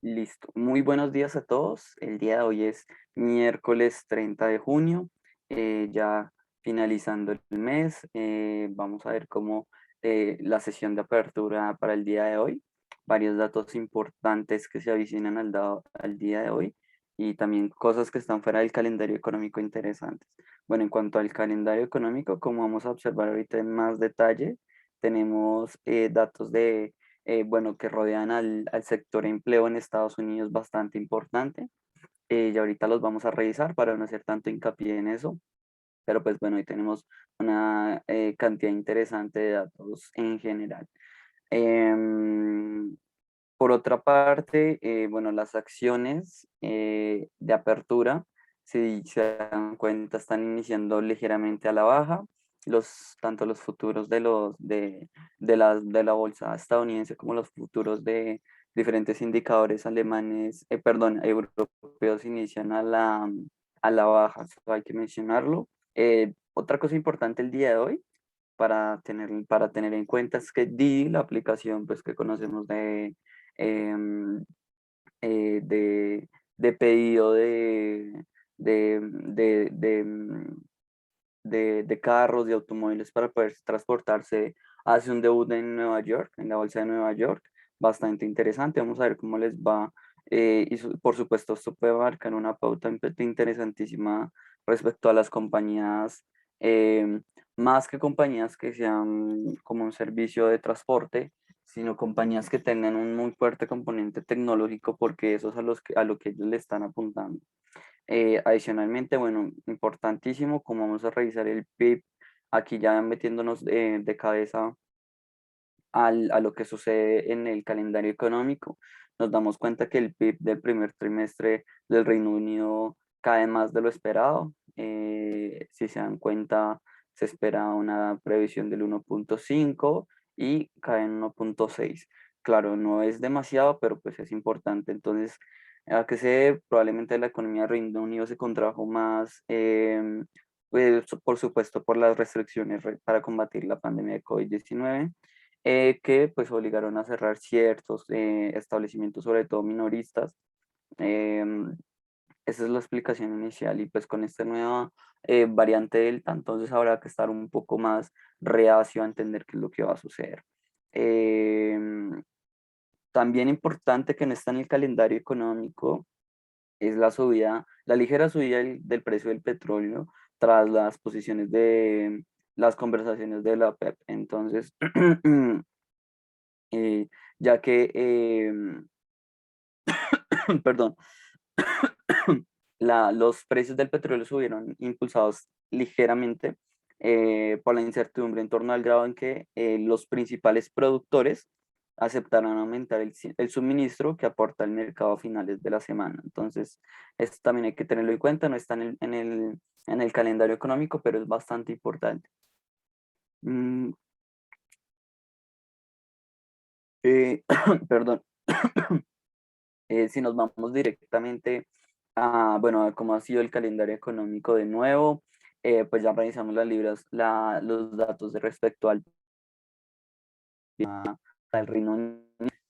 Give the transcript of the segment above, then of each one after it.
Listo. Muy buenos días a todos. El día de hoy es miércoles 30 de junio, ya finalizando el mes. Vamos a ver cómo la sesión de apertura para el día de hoy, varios datos importantes que se avicinan al día de hoy y también cosas que están fuera del calendario económico interesantes. Bueno, en cuanto al calendario económico, como vamos a observar ahorita en más detalle, tenemos datos bueno, que rodean al sector empleo en Estados Unidos bastante importante. Y ahorita los vamos a revisar para no hacer tanto hincapié en eso, pero pues bueno, hoy tenemos una cantidad interesante de datos en general. Em, por otra parte, bueno, las acciones de apertura, si se dan cuenta, están iniciando ligeramente a la baja. Tanto los futuros de la bolsa estadounidense como los futuros de diferentes indicadores alemanes, perdón, europeos inician a la baja, eso hay que mencionarlo. Otra cosa importante el día de hoy para tener en cuenta es que Didi, la aplicación pues, que conocemos em, de pedido de, de, mm, de carros, de automóviles para poder transportarse, hace un debut en Nueva York, en la bolsa de Nueva York, bastante interesante. Vamos a ver cómo les va. Por supuesto, esto puede marcar una pauta interesantísima respecto a las compañías, em, más que compañías que sean como un servicio de transporte, sino compañías que tengan un muy fuerte componente tecnológico, porque eso es a lo que ellos le están apuntando. Adicionalmente, bueno, importantísimo, como vamos a revisar el PIB, aquí ya metiéndonos de cabeza a lo que sucede en el calendario económico, nos damos cuenta que el PIB del primer trimestre del Reino Unido cae más de lo esperado. Si se dan cuenta, se espera una previsión del 1,5 y cae en 1,6. Claro, no es demasiado, pero pues es importante. Entonces, a que se debe, probablemente la economía del Reino Unido se contrajo más, pues, por supuesto, por las restricciones para combatir la pandemia de COVID-19, que pues obligaron a cerrar ciertos establecimientos, sobre todo minoristas. Em, Esa es la explicación inicial y pues con esta nueva variante Delta, entonces habrá que estar un poco más reacio a entender qué es lo que va a suceder. Em, También importante que no está en el calendario económico es la ligera subida del precio del petróleo tras las posiciones de las conversaciones de la OPEP. Entonces, eh, ya que, perdón, los precios del petróleo subieron impulsados ligeramente por la incertidumbre en torno al grado en que los principales productores aceptaron aumentar el suministro que aporta el mercado a finales de la semana. Entonces, esto también hay que tenerlo en cuenta, no está en el calendario económico, pero es bastante importante. Mm, Perdón. Si nos vamos directamente a, bueno, a cómo ha sido el calendario económico de nuevo, pues ya revisamos las libras, los datos de respecto al Reino Unido.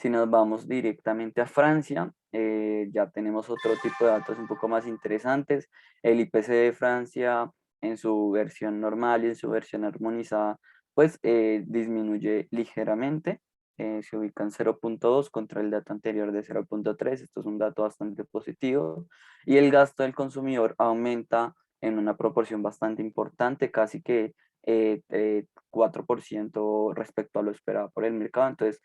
Si nos vamos directamente a Francia, ya tenemos otro tipo de datos un poco más interesantes. El IPC de Francia en su versión normal y en su versión armonizada, pues disminuye ligeramente. Se ubica en 0,2 contra el dato anterior de 0,3. Esto es un dato bastante positivo. Y el gasto del consumidor aumenta en una proporción bastante importante, casi que 4% respecto a lo esperado por el mercado. Entonces,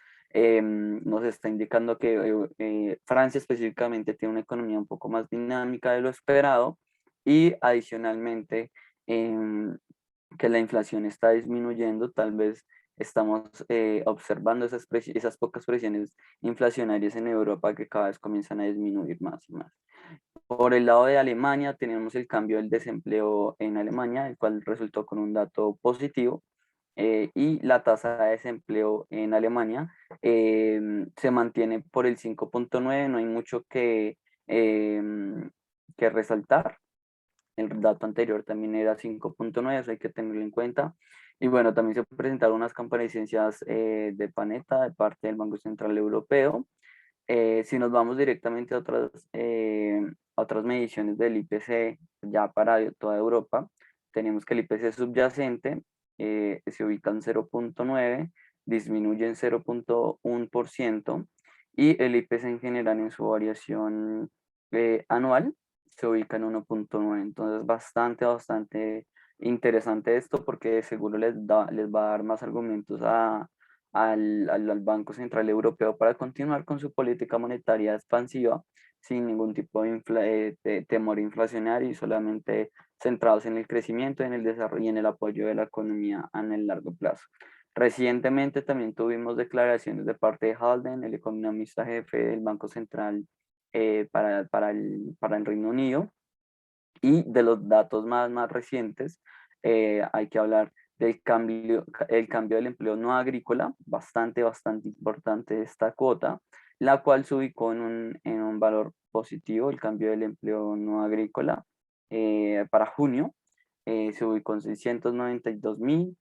nos está indicando que Francia específicamente tiene una economía un poco más dinámica de lo esperado y adicionalmente que la inflación está disminuyendo, tal vez estamos observando esas pocas presiones inflacionarias en Europa que cada vez comienzan a disminuir más y más. Por el lado de Alemania, tenemos el cambio del desempleo en Alemania, el cual resultó con un dato positivo, y la tasa de desempleo en Alemania se mantiene por el 5,9. No hay mucho que resaltar. El dato anterior también era 5,9, eso hay que tenerlo en cuenta. Y bueno, también se presentaron unas comparecencias de Panetta de parte del Banco Central Europeo, Si nos vamos directamente a otras mediciones del IPC, ya para toda Europa, tenemos que el IPC subyacente se ubica en 0,9, disminuye en 0,1%, y el IPC en general en su variación anual se ubica en 1,9. Entonces, bastante interesante esto, porque seguro les va a dar más argumentos al Banco Central Europeo para continuar con su política monetaria expansiva sin ningún tipo de temor inflacionario, y solamente centrados en el crecimiento, en el desarrollo y en el apoyo de la economía en el largo plazo. Recientemente también tuvimos declaraciones de parte de Halden, el economista jefe del Banco Central para el Reino Unido. Y de los datos más recientes, hay que hablar el cambio del empleo no agrícola, bastante importante esta cuota, la cual se ubicó en un valor positivo. El cambio del empleo no agrícola para junio se ubicó en 692.000,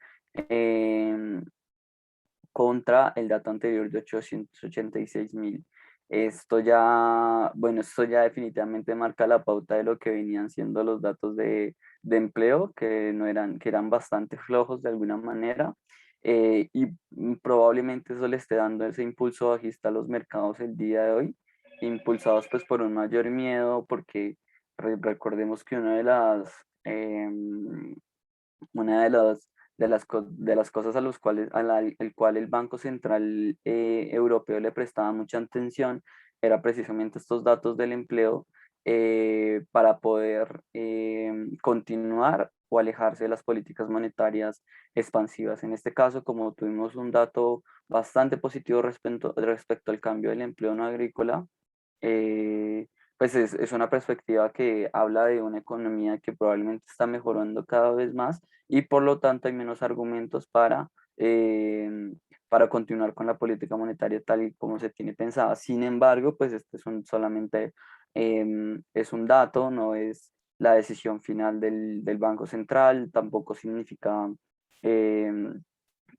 contra el dato anterior de 886.000. Esto ya definitivamente marca la pauta de lo que venían siendo los datos de empleo, que no eran, que eran bastante flojos de alguna manera, y probablemente eso le esté dando ese impulso bajista a los mercados el día de hoy, impulsados pues por un mayor miedo, porque recordemos que una de las cosas el cual el Banco Central Europeo le prestaba mucha atención era precisamente estos datos del empleo, para poder continuar o alejarse de las políticas monetarias expansivas. En este caso, como tuvimos un dato bastante positivo respecto al cambio del empleo no agrícola, eh, pues es una perspectiva que habla de una economía que probablemente está mejorando cada vez más, y por lo tanto hay menos argumentos para continuar con la política monetaria tal y como se tiene pensada. Sin embargo, pues este solamente es un dato, no es la decisión final del Banco Central, tampoco significa em,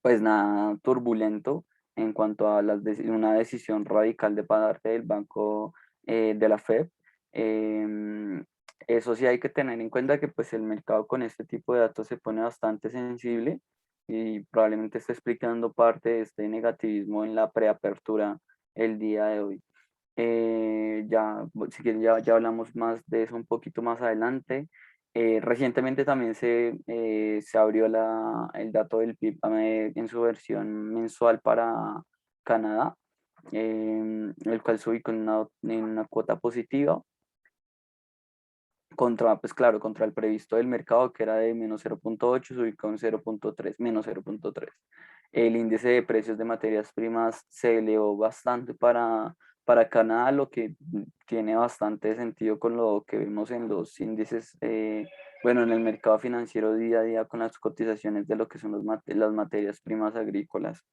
pues nada turbulento en cuanto a una decisión radical de parte del banco, de la Fed. Em, Eso sí hay que tener en cuenta, que pues el mercado con este tipo de datos se pone bastante sensible, y probablemente esté explicando parte de este negativismo en la preapertura el día de hoy. Si quieren, ya hablamos más de eso un poquito más adelante. Recientemente también se abrió el dato del PIB en su versión mensual para Canadá, el cual se ubicó en una cuota positiva contra, pues claro, contra el previsto del mercado, que era de -0,8, se ubicó en 0,3, -0,3. El índice de precios de materias primas se elevó bastante para Canadá, lo que tiene bastante sentido con lo que vemos en los índices, bueno, en el mercado financiero día a día, con las cotizaciones de lo que son las materias primas agrícolas.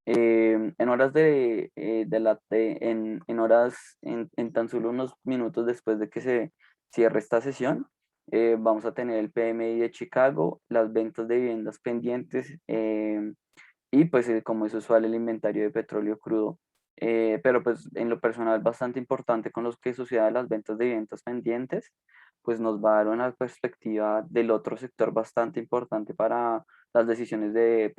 En horas en tan solo unos minutos después de que se cierre esta sesión, vamos a tener el PMI de Chicago, las ventas de viviendas pendientes, y pues como es usual el inventario de petróleo crudo. Pero pues en lo personal bastante importante con los que suceda las ventas de viviendas pendientes, pues nos va a dar una perspectiva del otro sector bastante importante para las decisiones de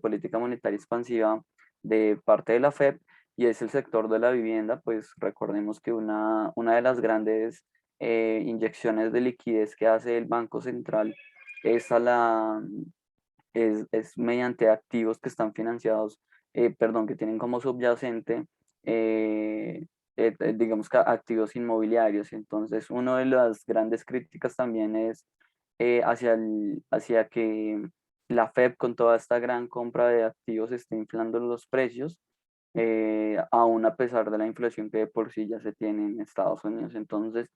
política monetaria expansiva de parte de la Fed, y es el sector de la vivienda. Pues recordemos que una de las grandes inyecciones de liquidez que hace el Banco Central es es mediante activos que están financiados, perdón, que tienen como subyacente, eh, digamos que activos inmobiliarios. Entonces, una de las grandes críticas también es hacia que la Fed, con toda esta gran compra de activos, esté inflando los precios, aún a pesar de la inflación que de por sí ya se tiene en Estados Unidos. Entonces,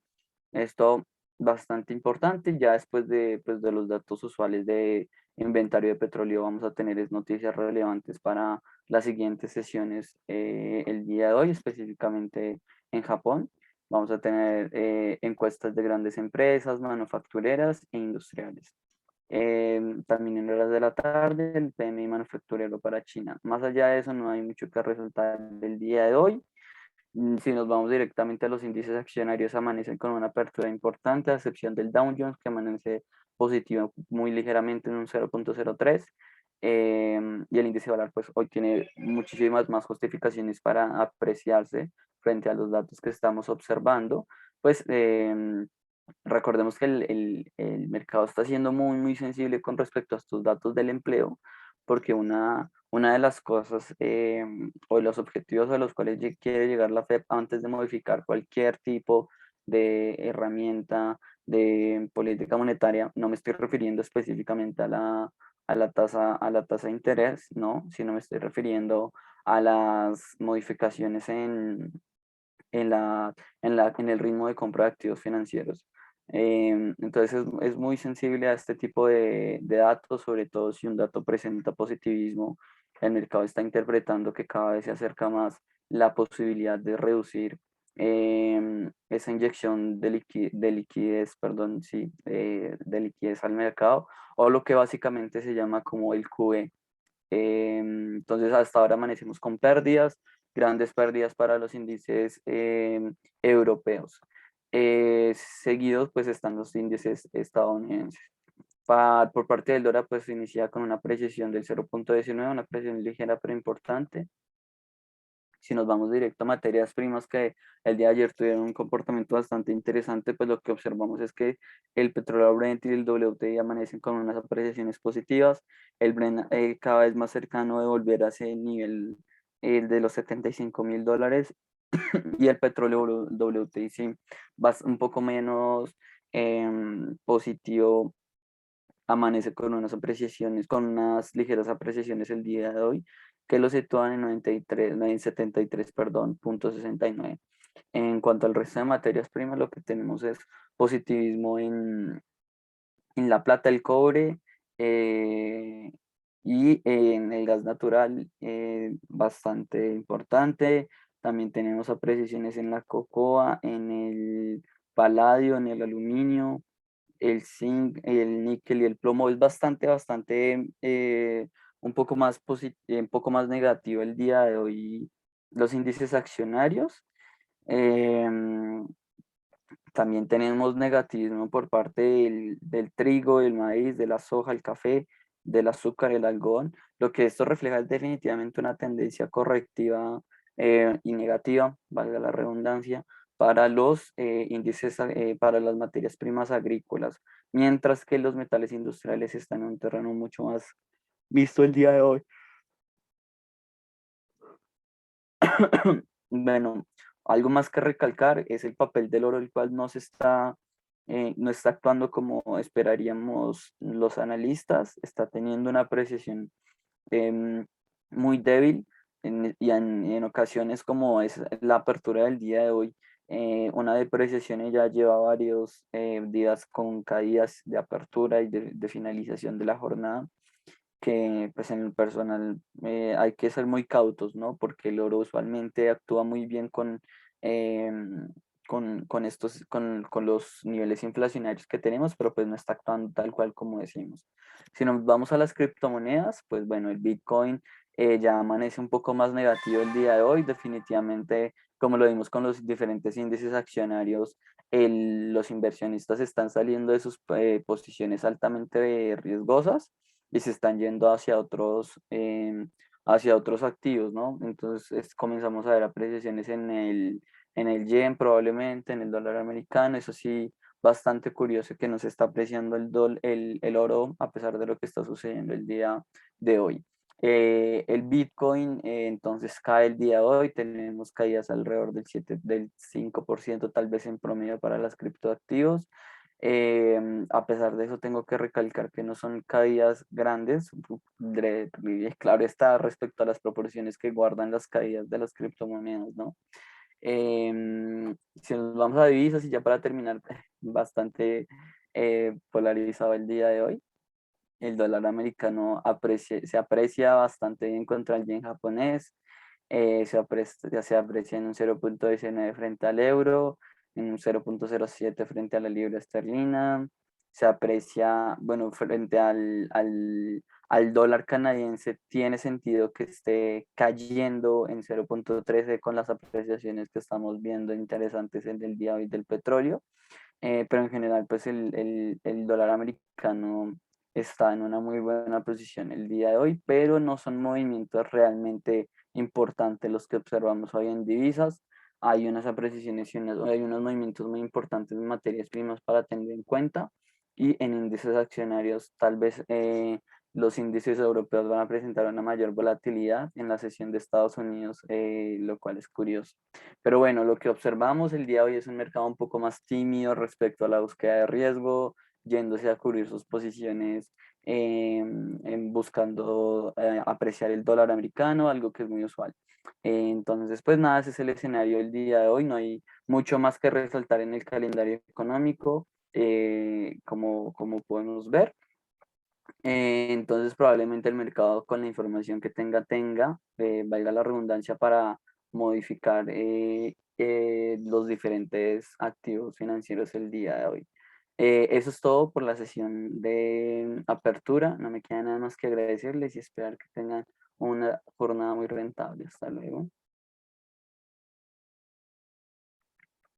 esto bastante importante. Ya después pues, de los datos usuales de inventario de petróleo, vamos a tener noticias relevantes para las siguientes sesiones, el día de hoy, específicamente en Japón. Vamos a tener encuestas de grandes empresas manufactureras e industriales. También en horas de la tarde, el PMI manufacturero para China. Más allá de eso, no hay mucho que resaltar del día de hoy. Si nos vamos directamente a los índices accionarios, amanecen con una apertura importante, a excepción del Dow Jones, que amanece positivo muy ligeramente en un 0,03. Y el índice dólar, pues hoy tiene muchísimas más justificaciones para apreciarse frente a los datos que estamos observando. Pues recordemos que el mercado está siendo muy, muy sensible con respecto a estos datos del empleo, porque una de las cosas o los objetivos a los cuales quiere llegar la FED antes de modificar cualquier tipo de herramienta de política monetaria, no me estoy refiriendo específicamente a la tasa de interés, no, sino me estoy refiriendo a las modificaciones en, la, en el ritmo de compra de activos financieros. Entonces es muy sensible a este tipo de datos, sobre todo si un dato presenta positivismo, el mercado está interpretando que cada vez se acerca más la posibilidad de reducir esa inyección de liquidez, perdón, sí, de liquidez al mercado, o lo que básicamente se llama como el QE. Entonces, hasta ahora amanecemos con pérdidas, grandes pérdidas para los índices europeos. Seguidos, pues, están los índices estadounidenses. Por parte del dólar, pues, se inicia con una apreciación del 0,19, una apreciación ligera pero importante. Si nos vamos directo a materias primas que el día de ayer tuvieron un comportamiento bastante interesante, pues lo que observamos es que el petróleo Brent y el WTI amanecen con unas apreciaciones positivas, el Brent cada vez más cercano de volver a ese nivel el de los $75.000 y el petróleo WTI sí va un poco menos positivo, amanece con unas apreciaciones, con unas ligeras apreciaciones el día de hoy, que lo sitúan en 93, en 73, perdón, punto 69. En cuanto al resto de materias primas, lo que tenemos es positivismo en la plata, el cobre y en el gas natural, bastante importante. También tenemos apreciaciones en la cocoa, en el paladio, en el aluminio, el zinc, el níquel y el plomo. Es bastante, un poco más negativo el día de hoy los índices accionarios. Em, También tenemos negativismo por parte del trigo, el maíz, de la soja, el café, del azúcar, el algodón. Lo que esto refleja es definitivamente una tendencia correctiva y negativa, valga la redundancia, para los índices, para las materias primas agrícolas, mientras que los metales industriales están en un terreno mucho más visto el día de hoy. Bueno, algo más que recalcar es el papel del oro, el cual no está actuando como esperaríamos los analistas, está teniendo una apreciación em, muy débil en ocasiones como es la apertura del día de hoy, una depreciación ya lleva varios días con caídas de apertura y de finalización de la jornada que pues en el personal hay que ser muy cautos, ¿no? Porque el oro usualmente actúa muy bien con los niveles inflacionarios que tenemos, pero pues no está actuando tal cual como decimos. Si nos vamos a las criptomonedas, pues bueno, el Bitcoin ya amanece un poco más negativo el día de hoy, definitivamente, como lo vimos con los diferentes índices accionarios, los inversionistas están saliendo de sus posiciones altamente riesgosas y se están yendo hacia otros activos, ¿no? Entonces comenzamos a ver apreciaciones en el yen probablemente, en el dólar americano, eso sí, bastante curioso que no se está apreciando el oro a pesar de lo que está sucediendo el día de hoy. El Bitcoin entonces cae el día de hoy, tenemos caídas alrededor del 5% tal vez en promedio para las criptoactivos. A pesar de eso, tengo que recalcar que no son caídas grandes. Claro está respecto a las proporciones que guardan las caídas de las criptomonedas, ¿no? Si nos vamos a divisas y ya para terminar, bastante polarizado el día de hoy. El dólar americano se aprecia bastante bien contra el yen japonés, se aprecia en un 0,19 frente al euro, en un 0,07 frente a la libra esterlina, se aprecia, bueno, frente al dólar canadiense tiene sentido que esté cayendo en 0,13 con las apreciaciones que estamos viendo interesantes en el día de hoy del petróleo. Pero en general, pues el dólar americano está en una muy buena posición el día de hoy, pero no son movimientos realmente importantes los que observamos hoy en divisas. Hay unas apreciaciones y hay unos movimientos muy importantes en materias primas para tener en cuenta, y en índices accionarios tal vez los índices europeos van a presentar una mayor volatilidad en la sesión de Estados Unidos, lo cual es curioso. Pero bueno, lo que observamos el día de hoy es un mercado un poco más tímido respecto a la búsqueda de riesgo, yéndose a cubrir sus posiciones, buscando apreciar el dólar americano, algo que es muy usual. Entonces, pues nada, ese es el escenario del día de hoy. No hay mucho más que resaltar en el calendario económico, como podemos ver. Entonces, probablemente el mercado con la información que tenga, valga la redundancia, para modificar los diferentes activos financieros el día de hoy. Eso es todo por la sesión de apertura. No me queda nada más que agradecerles y esperar que tengan una jornada muy rentable. Hasta luego.